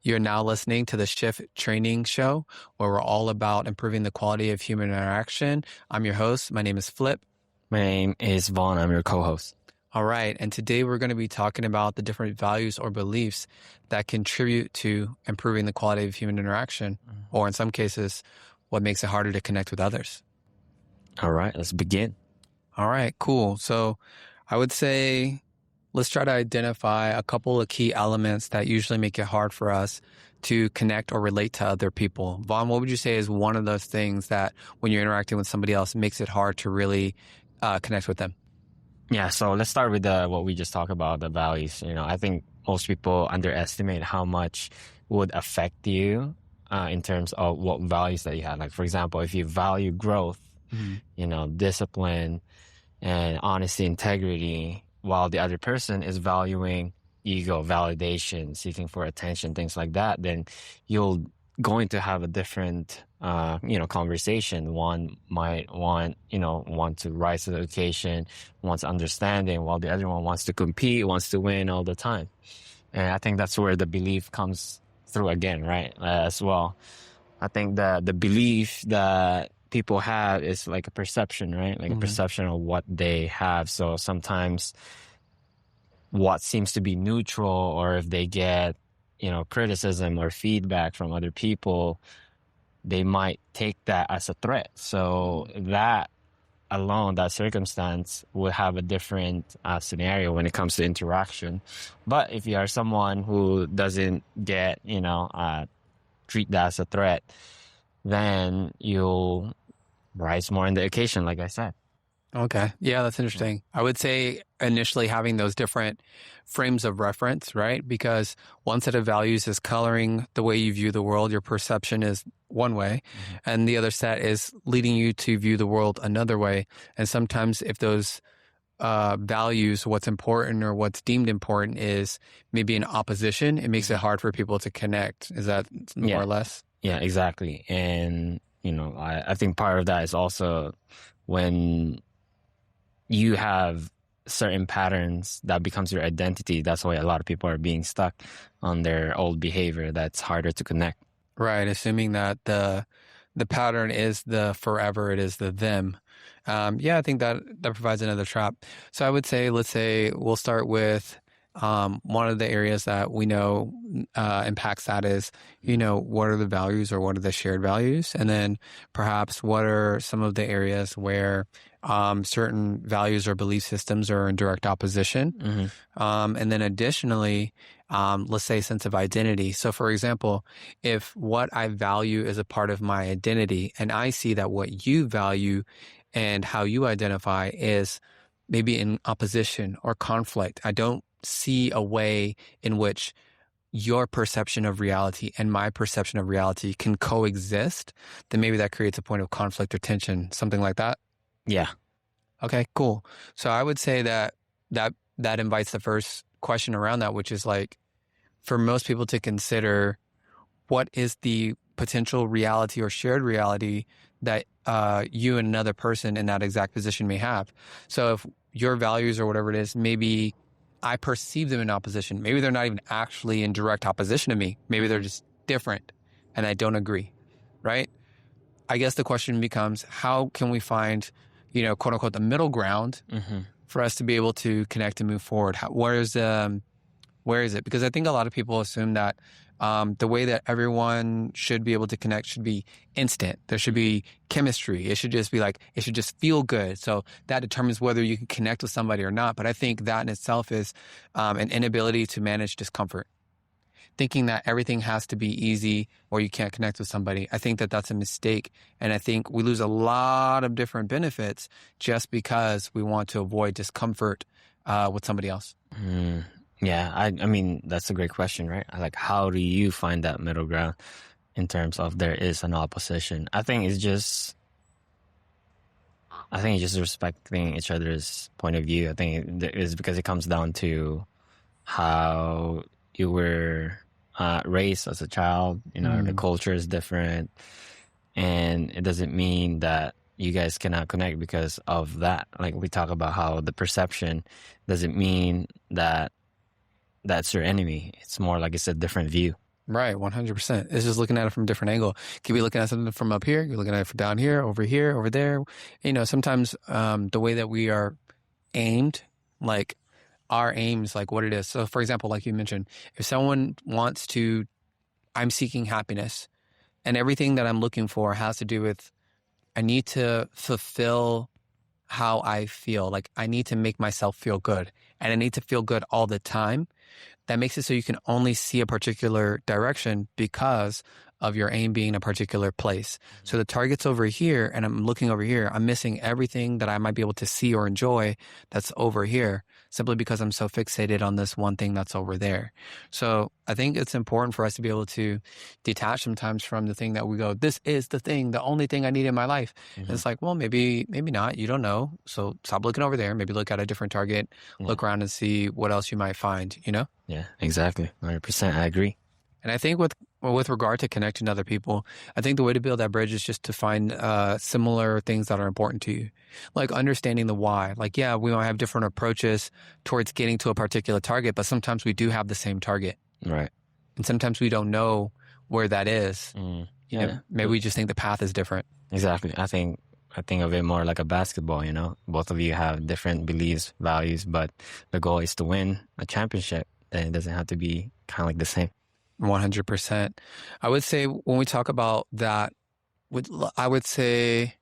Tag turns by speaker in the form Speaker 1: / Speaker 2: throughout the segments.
Speaker 1: You're now listening to the Shift Training Show, where we're all about improving the quality of human interaction. I'm your host. My name is Flip.
Speaker 2: My name is Vaughn. I'm your co-host.
Speaker 1: All right. And today we're going to be talking about the different values or beliefs that contribute to improving the quality of human interaction, or in some cases, what makes it harder to connect with others.
Speaker 2: All right, let's begin.
Speaker 1: All right, cool. So I would say let's try to identify a couple of key elements that usually make it hard for us to connect or relate to other people. Vaughn, what would you say is one of those things that when you're interacting with somebody else makes it hard to really connect with them?
Speaker 2: Yeah, so let's start with what we just talked about, the values. I think most people underestimate how much would affect you in terms of what values that you have. Like, for example, if you value growth, discipline and honesty, integrity, while the other person is valuing ego, validation, seeking for attention, things like that, then you're going to have a different, conversation. One might want to rise to the occasion, wants understanding, while the other one wants to compete, wants to win all the time. And I think that's where the belief comes through again, right? As well. I think that the belief that people have is like a perception, right? Like a perception of what they have. So sometimes what seems to be neutral, or if they get, criticism or feedback from other people, they might take that as a threat. So that alone, that circumstance will have a different scenario when it comes to interaction. But if you are someone who doesn't get, treat that as a threat, then you'll rise more in the occasion, like I said.
Speaker 1: Okay. Yeah, that's interesting. I would say initially having those different frames of reference, right? Because one set of values is coloring the way you view the world. Your perception is one way, and the other set is leading you to view the world another way. And sometimes if those values, what's important or what's deemed important is maybe in opposition, it makes it hard for people to connect. Is that more or less?
Speaker 2: Yeah, exactly. And, I think part of that is also when you have certain patterns that becomes your identity. That's why a lot of people are being stuck on their old behavior. That's harder to connect.
Speaker 1: Right. Assuming that the pattern is the forever, it is the them. I think that provides another trap. So I would say, let's say we'll start with one of the areas that we know impacts that is, what are the values or what are the shared values? And then perhaps what are some of the areas where certain values or belief systems are in direct opposition? And then additionally, let's say sense of identity. So for example, if what I value is a part of my identity and I see that what you value and how you identify is maybe in opposition or conflict, I don't see a way in which your perception of reality and my perception of reality can coexist, then maybe that creates a point of conflict or tension, something like that.
Speaker 2: Yeah.
Speaker 1: Okay, cool. So I would say that invites the first question around that, which is like, for most people to consider what is the potential reality or shared reality that you and another person in that exact position may have. So if your values or whatever it is, maybe I perceive them in opposition. Maybe they're not even actually in direct opposition to me. Maybe they're just different and I don't agree, right? I guess the question becomes, how can we find, quote unquote, the middle ground for us to be able to connect and move forward? Where is it? Because I think a lot of people assume that the way that everyone should be able to connect should be instant. There should be chemistry. It should just be it should just feel good. So that determines whether you can connect with somebody or not. But I think that in itself is an inability to manage discomfort. Thinking that everything has to be easy or you can't connect with somebody. I think that that's a mistake. And I think we lose a lot of different benefits just because we want to avoid discomfort with somebody else.
Speaker 2: Yeah, I mean, that's a great question, right? Like, how do you find that middle ground in terms of there is an opposition? I think it's just respecting each other's point of view. I think it is because it comes down to how you were raised as a child. The culture is different, and it doesn't mean that you guys cannot connect because of that. Like we talk about how the perception doesn't mean that that's your enemy. It's more like it's a different view.
Speaker 1: Right, 100%. It's just looking at it from a different angle. Could be looking at something from up here, you're looking at it from down here, over there. You know, sometimes the way that we are aimed, like our aim is like what it is. So, for example, like you mentioned, if someone wants to, I'm seeking happiness, and everything that I'm looking for has to do with, I need to fulfill how I feel. Like I need to make myself feel good, and I need to feel good all the time. That makes it so you can only see a particular direction because of your aim being a particular place. So the target's over here and I'm looking over here. I'm missing everything that I might be able to see or enjoy that's over here simply because I'm so fixated on this one thing that's over there. So I think it's important for us to be able to detach sometimes from the thing that we go, this is the thing, the only thing I need in my life. And it's like, well, maybe not. You don't know. So stop looking over there. Maybe look at a different target, look around and see what else you might find, you know?
Speaker 2: Yeah, exactly. 100%. I agree.
Speaker 1: And I think with regard to connecting to other people, I think the way to build that bridge is just to find similar things that are important to you, like understanding the why. Like, yeah, we might have different approaches towards getting to a particular target, but sometimes we do have the same target.
Speaker 2: Right.
Speaker 1: And sometimes we don't know where that is.
Speaker 2: Yeah.
Speaker 1: And maybe we just think the path is different.
Speaker 2: Exactly. I think of it more like a basketball, you know? Both of you have different beliefs, values, but the goal is to win a championship. Then it doesn't have to be kind of like the same.
Speaker 1: 100%. I would say when we talk about that, I would say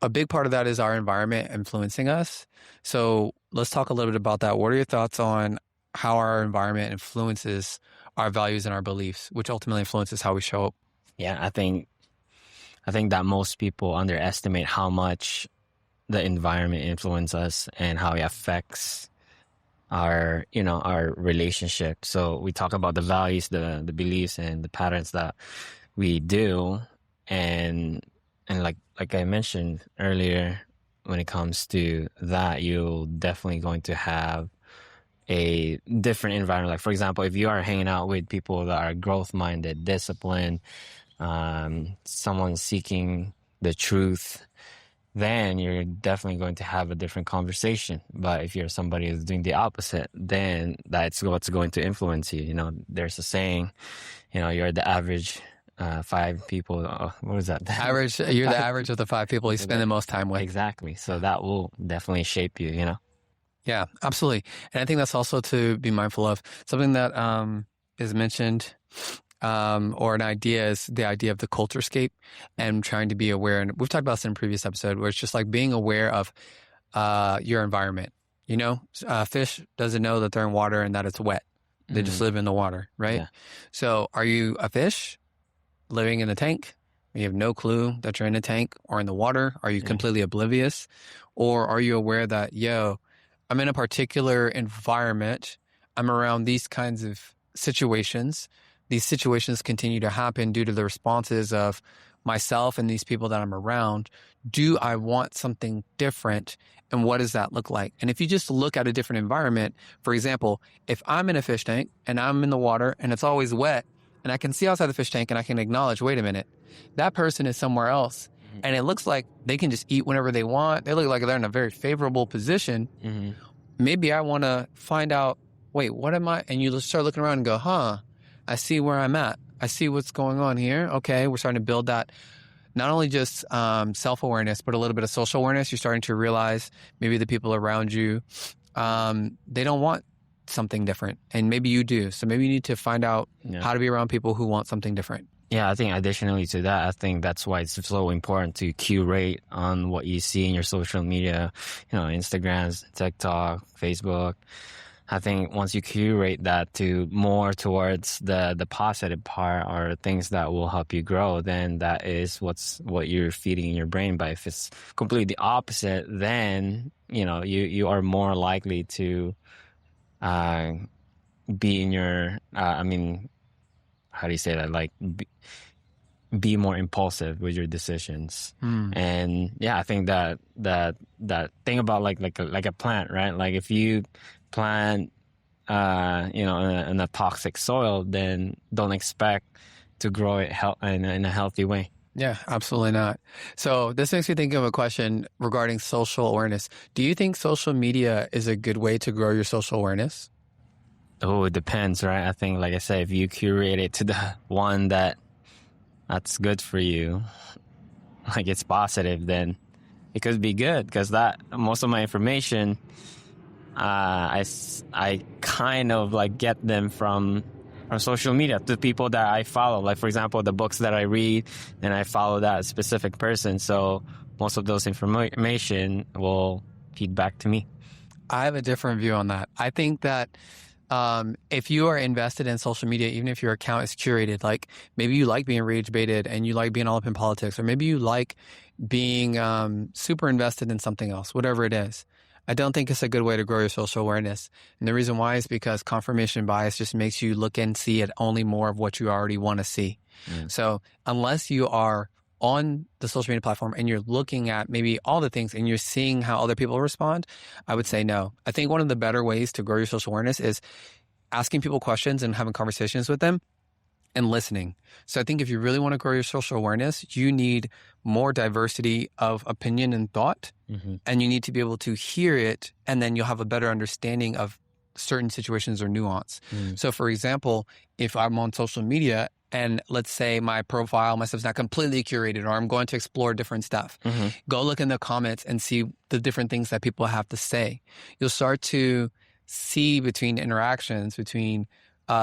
Speaker 1: a big part of that is our environment influencing us. So let's talk a little bit about that. What are your thoughts on how our environment influences our values and our beliefs, which ultimately influences how we show up?
Speaker 2: Yeah, I think that most people underestimate how much the environment influences us and how it affects our relationship. So we talk about the values, the beliefs and the patterns that we do, and like I mentioned earlier, when it comes to that, you're definitely going to have a different environment. Like, for example, if you are hanging out with people that are growth minded, disciplined, someone seeking the truth, then you're definitely going to have a different conversation. But if you're somebody who's doing the opposite, then that's what's going to influence you. You know, there's a saying, you know, you're the average 5 people. What was that?
Speaker 1: You're the average of the 5 people you spend the most time with.
Speaker 2: Exactly. So that will definitely shape you, you know?
Speaker 1: Yeah, absolutely. And I think that's also to be mindful of. Something that is mentioned or an idea is the idea of the culture scape and trying to be aware. And we've talked about this in a previous episode where it's just like being aware of your environment. You know, fish doesn't know that they're in water and that it's wet. They just live in the water, right? Yeah. So are you a fish living in the tank? You have no clue that you're in a tank or in the water. Are you completely oblivious? Or are you aware that, I'm in a particular environment. I'm around these kinds of situations. These situations continue to happen due to the responses of myself and these people that I'm around. Do I want something different? And what does that look like? And if you just look at a different environment, for example, if I'm in a fish tank and I'm in the water and it's always wet and I can see outside the fish tank and I can acknowledge, wait a minute, that person is somewhere else. And it looks like they can just eat whenever they want. They look like they're in a very favorable position. Maybe I want to find out, wait, what am I? And you just start looking around and go, I see where I'm at. I see what's going on here. Okay, we're starting to build that, not only just self-awareness, but a little bit of social awareness. You're starting to realize maybe the people around you, they don't want something different. And maybe you do. So maybe you need to find out how to be around people who want something different.
Speaker 2: Yeah, I think additionally to that, I think that's why it's so important to curate on what you see in your social media, Instagram, TikTok, Facebook. I think once you curate that to more towards the positive part or things that will help you grow, then that is what you're feeding in your brain. But if it's completely the opposite, then you are more likely to be in your how do you say that? Like be more impulsive with your decisions. And I think that thing about like a plant, right? Like if you plant in a toxic soil, then don't expect to grow it in a healthy way.
Speaker 1: Yeah, absolutely not. So this makes me think of a question regarding social awareness. Do you think social media is a good way to grow your social awareness?
Speaker 2: Oh, it depends, right? I think, like I said, if you curate it to the one that's good for you, like it's positive, then it could be good because that most of my information, I kind of like get them from social media to people that I follow. Like, for example, the books that I read, and I follow that specific person. So most of those information will feed back to me.
Speaker 1: I have a different view on that. I think that if you are invested in social media, even if your account is curated, like maybe you like being rage baited and you like being all up in politics, or maybe you like being super invested in something else, whatever it is. I don't think it's a good way to grow your social awareness. And the reason why is because confirmation bias just makes you look and see at only more of what you already want to see. So unless you are on the social media platform and you're looking at maybe all the things and you're seeing how other people respond, I would say no. I think one of the better ways to grow your social awareness is asking people questions and having conversations with them and listening. So I think if you really want to grow your social awareness, you need more diversity of opinion and thought, and you need to be able to hear it, and then you'll have a better understanding of certain situations or nuance. So for example, if I'm on social media and let's say my profile, my stuff's not completely curated, or I'm going to explore different stuff, go look in the comments and see the different things that people have to say. You'll start to see between interactions between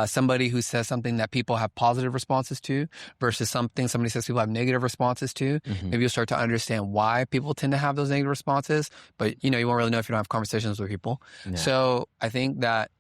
Speaker 1: somebody who says something that people have positive responses to versus something somebody says people have negative responses to. Maybe you'll start to understand why people tend to have those negative responses, but you won't really know if you don't have conversations with people. Yeah. So I think that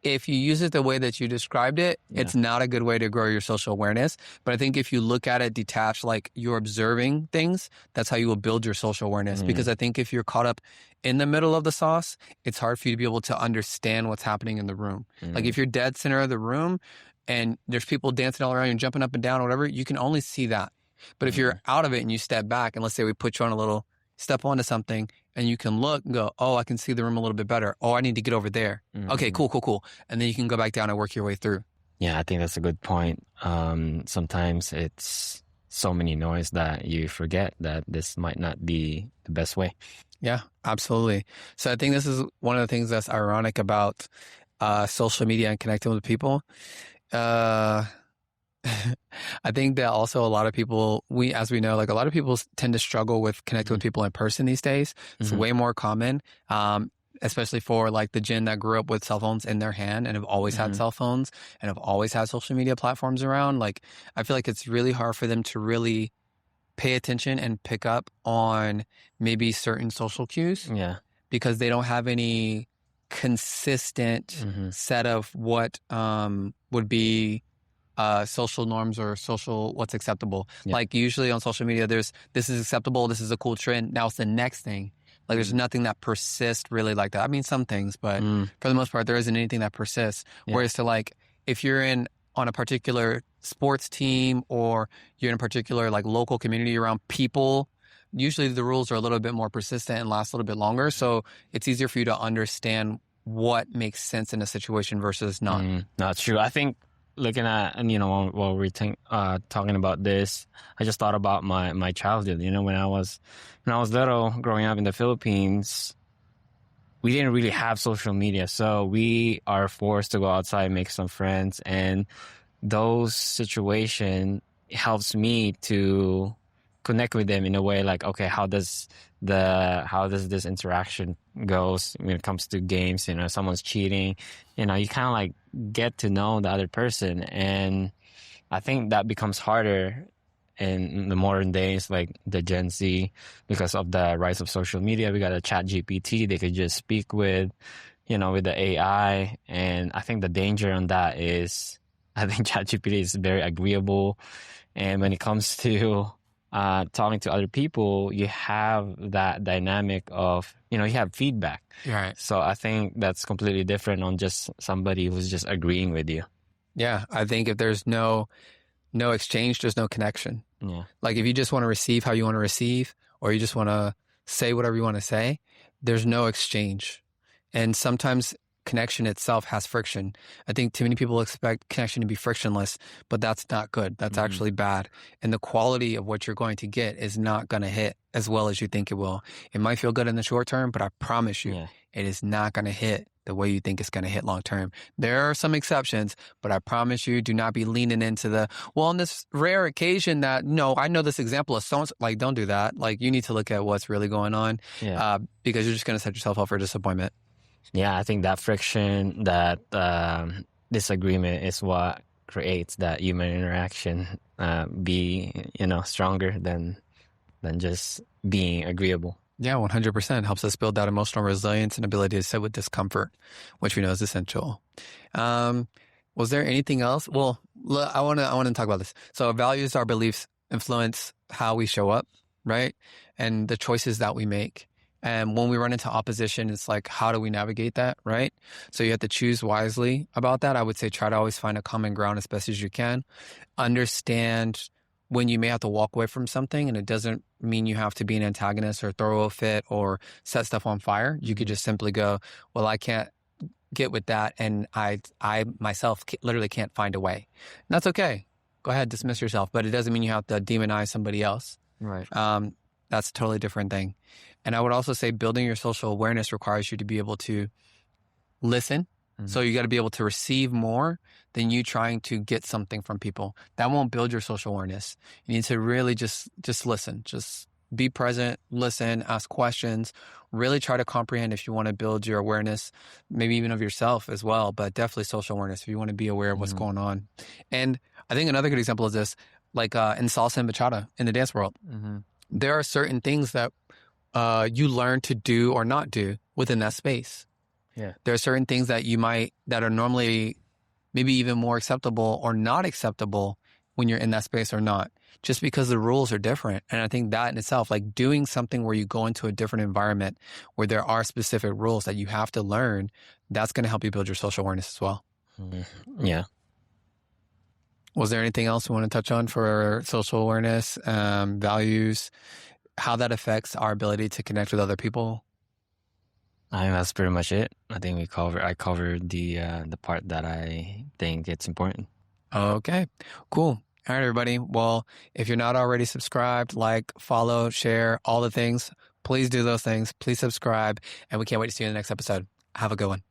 Speaker 1: if you use it the way that you described it, it's not a good way to grow your social awareness. But I think if you look at it detached, like you're observing things, that's how you will build your social awareness. Because I think if you're caught up in the middle of the sauce, it's hard for you to be able to understand what's happening in the room. Like if you're dead center of the room and there's people dancing all around you and jumping up and down or whatever, you can only see that. But if you're out of it and you step back, and let's say we put you on a little step onto something, and you can look and go, oh, I can see the room a little bit better. Oh, I need to get over there. Okay, cool. And then you can go back down and work your way through.
Speaker 2: Yeah, I think that's a good point. Sometimes it's so many noise that you forget that this might not be the best way.
Speaker 1: Yeah, absolutely. So I think this is one of the things that's ironic about social media and connecting with people. I think that also a lot of people, as we know, like a lot of people tend to struggle with connecting with people in person these days. It's way more common, especially for like the gen that grew up with cell phones in their hand and have always had cell phones and have always had social media platforms around. Like, I feel like it's really hard for them to really pay attention and pick up on maybe certain social cues. Yeah. Because they don't have any consistent set of what would be social norms or social what's acceptable. Yeah. Like usually on social media, there's this is acceptable, this is a cool trend. Now it's the next thing. Like there's nothing that persists really like that. I mean, some things, but for the most part, there isn't anything that persists. Yeah. Whereas to like, if you're on a particular sports team or you're in a particular like local community around people, usually the rules are a little bit more persistent and last a little bit longer. So it's easier for you to understand what makes sense in a situation versus not.
Speaker 2: Not true. I think looking at, and while we're talking about this, I just thought about my childhood. When I was little, growing up in the Philippines, we didn't really have social media, so we are forced to go outside and make some friends, and those situation helps me to connect with them in a way like, okay, how does this interaction goes when it comes to games? Someone's cheating, you kind of like get to know the other person, and I think that becomes harder in the modern days, like the Gen Z, because of the rise of social media. We got a chat GPT they could just speak with, with the AI, and I think the danger on that is I think chat GPT is very agreeable, and when it comes to talking to other people, you have that dynamic of, you have feedback.
Speaker 1: Right.
Speaker 2: So I think that's completely different on just somebody who's just agreeing with you.
Speaker 1: Yeah. I think if there's no exchange, there's no connection. Yeah. Like if you just want to receive how you want to receive, or you just want to say whatever you want to say, there's no exchange. And sometimes connection itself has friction. I think too many people expect connection to be frictionless, but that's not good. That's actually bad. And the quality of what you're going to get is not going to hit as well as you think it will. It might feel good in the short term, but I promise you, it is not going to hit the way you think it's going to hit long term. There are some exceptions, but I promise you, do not be leaning into on this rare occasion that, no, I know this example of so like, don't do that. Like, you need to look at what's really going on, because you're just going to set yourself up for disappointment.
Speaker 2: Yeah, I think that friction, that disagreement is what creates that human interaction be, stronger than just being agreeable.
Speaker 1: Yeah, 100% helps us build that emotional resilience and ability to sit with discomfort, which we know is essential. Was there anything else? Well, I want to talk about this. So values, our beliefs influence how we show up, right? And the choices that we make. And when we run into opposition, it's like, how do we navigate that, right? So you have to choose wisely about that. I would say try to always find a common ground as best as you can. Understand when you may have to walk away from something, and it doesn't mean you have to be an antagonist or throw a fit or set stuff on fire. You could just simply go, well, I can't get with that, and I myself literally can't find a way. And that's okay. Go ahead, dismiss yourself, but it doesn't mean you have to demonize somebody else.
Speaker 2: Right.
Speaker 1: That's a totally different thing. And I would also say building your social awareness requires you to be able to listen. Mm-hmm. So you got to be able to receive more than you trying to get something from people. That won't build your social awareness. You need to really just listen. Just be present, listen, ask questions, really try to comprehend if you want to build your awareness, maybe even of yourself as well, but definitely social awareness if you want to be aware of what's going on. And I think another good example is this, like in salsa and bachata in the dance world. Mm-hmm. There are certain things that you learn to do or not do within that space. Yeah. There are certain things that that are normally maybe even more acceptable or not acceptable when you're in that space or not, just because the rules are different. And I think that in itself, like doing something where you go into a different environment where there are specific rules that you have to learn, that's going to help you build your social awareness as well.
Speaker 2: Yeah.
Speaker 1: Was there anything else we want to touch on for social awareness, values, how that affects our ability to connect with other people?
Speaker 2: I think that's pretty much it. I think I covered the part that I think it's important.
Speaker 1: Okay, cool. All right, everybody. Well, if you're not already subscribed, like, follow, share, all the things, please do those things. Please subscribe, and we can't wait to see you in the next episode. Have a good one.